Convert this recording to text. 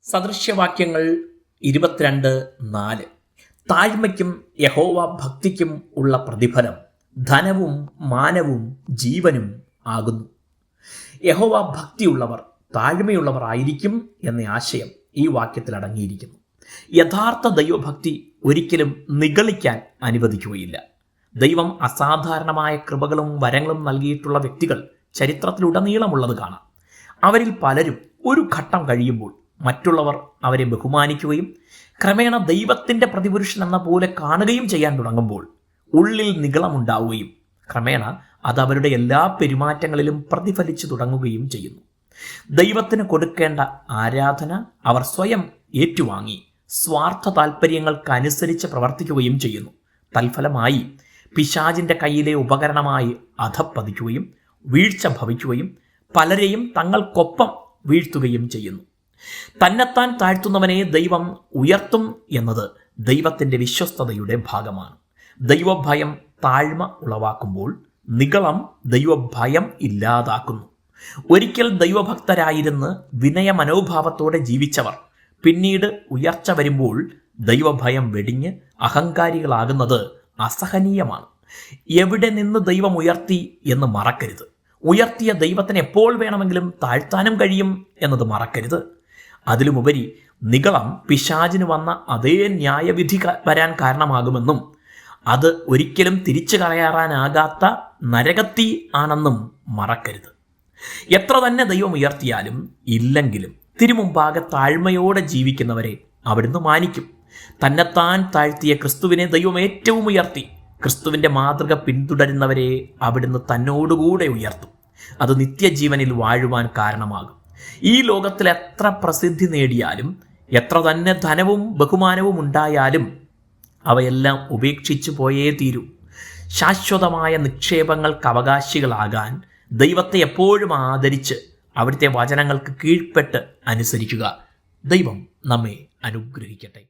സദൃശ്യവാക്യങ്ങൾ 22:4. താഴ്മയ്ക്കും യഹോവ ഭക്തിക്കും ഉള്ള പ്രതിഫലം ധനവും മാനവും ജീവനും ആകുന്നു. യഹോവ ഭക്തിയുള്ളവർ താഴ്മയുള്ളവർ ആയിരിക്കും എന്ന ആശയം ഈ വാക്യത്തിൽ അടങ്ങിയിരിക്കുന്നു. യഥാർത്ഥ ദൈവഭക്തി ഒരിക്കലും നിഗളിക്കാൻ അനുവദിക്കുകയില്ല. ദൈവം അസാധാരണമായ കൃപകളും വരങ്ങളും നൽകിയിട്ടുള്ള വ്യക്തികൾ ചരിത്രത്തിലുടനീളമുള്ളത് കാണാം. അവരിൽ പലരും ഒരു ഘട്ടം കഴിയുമ്പോൾ മറ്റുള്ളവർ അവരെ ബഹുമാനിക്കുകയും ക്രമേണ ദൈവത്തിൻ്റെ പ്രതിപുരുഷൻ എന്ന പോലെ കാണുകയും ചെയ്യാൻ തുടങ്ങുമ്പോൾ ഉള്ളിൽ നിഗളമുണ്ടാവുകയും ക്രമേണ അത് അവരുടെ എല്ലാ പെരുമാറ്റങ്ങളിലും പ്രതിഫലിച്ചു തുടങ്ങുകയും ചെയ്യുന്നു. ദൈവത്തിന് കൊടുക്കേണ്ട ആരാധന അവർ സ്വയം ഏറ്റുവാങ്ങി സ്വാർത്ഥ താൽപ്പര്യങ്ങൾക്കനുസരിച്ച് പ്രവർത്തിക്കുകയും ചെയ്യുന്നു. തൽഫലമായി പിശാചിൻ്റെ കയ്യിലെ ഉപകരണമായി അധപ്പതിക്കുകയും വീഴ്ച ഭവിക്കുകയും പലരെയും തങ്ങൾക്കൊപ്പം വീഴ്ത്തുകയും ചെയ്യുന്നു. തന്നെത്താൻ താഴ്ത്തുന്നവനെ ദൈവം ഉയർത്തും എന്നത് ദൈവത്തിൻ്റെ വിശ്വസ്തതയുടെ ഭാഗമാണ്. ദൈവഭയം താഴ്മ ഉളവാക്കുമ്പോൾ നിഗളം ദൈവഭയം ഇല്ലാതാക്കുന്നു. ഒരിക്കൽ ദൈവഭക്തരായിരുന്ന് വിനയമനോഭാവത്തോടെ ജീവിച്ചവർ പിന്നീട് ഉയർച്ച വരുമ്പോൾ ദൈവഭയം വെടിഞ്ഞ് അഹങ്കാരികളാകുന്നത് അസഹനീയമാണ്. എവിടെ നിന്ന് ദൈവം ഉയർത്തി എന്ന് മറക്കരുത്. ഉയർത്തിയ ദൈവത്തിന് എപ്പോൾ വേണമെങ്കിലും താഴ്ത്താനും കഴിയും എന്നത് മറക്കരുത്. അതിലുമുപരി നിഗളം പിശാചിന് വന്ന അതേ ന്യായവിധി വരാൻ കാരണമാകുമെന്നും അത് ഒരിക്കലും തിരിച്ചു കളയാറാനാകാത്ത നരകത്തീ ആണെന്നും മറക്കരുത്. എത്ര തന്നെ ദൈവം ഉയർത്തിയാലും ഇല്ലെങ്കിലും തിരുമുമ്പാകെ താഴ്മയോടെ ജീവിക്കുന്നവരെ അവിടുന്ന് മാനിക്കും. തന്നെത്താൻ താഴ്ത്തിയ ക്രിസ്തുവിനെ ദൈവം ഏറ്റവും ഉയർത്തി. ക്രിസ്തുവിൻ്റെ മാതൃക പിന്തുടരുന്നവരെ അവിടുന്ന് തന്നോടുകൂടെ ഉയർത്തും. അത് നിത്യജീവനിൽ വാഴുവാൻ കാരണമാകും. ഈ ലോകത്തിൽ എത്ര പ്രസിദ്ധി നേടിയാലും എത്ര തന്നെ ധനവും ബഹുമാനവും ഉണ്ടായാലും അവയെല്ലാം ഉപേക്ഷിച്ചു പോയേ തീരൂ. ശാശ്വതമായ നിക്ഷേപങ്ങൾക്ക് അവകാശികളാകാൻ ദൈവത്തെ എപ്പോഴും ആദരിച്ച് അവിടുത്തെ വചനങ്ങൾക്ക് കീഴ്പ്പെട്ട് അനുസരിക്കുക. ദൈവം നമ്മെ അനുഗ്രഹിക്കട്ടെ.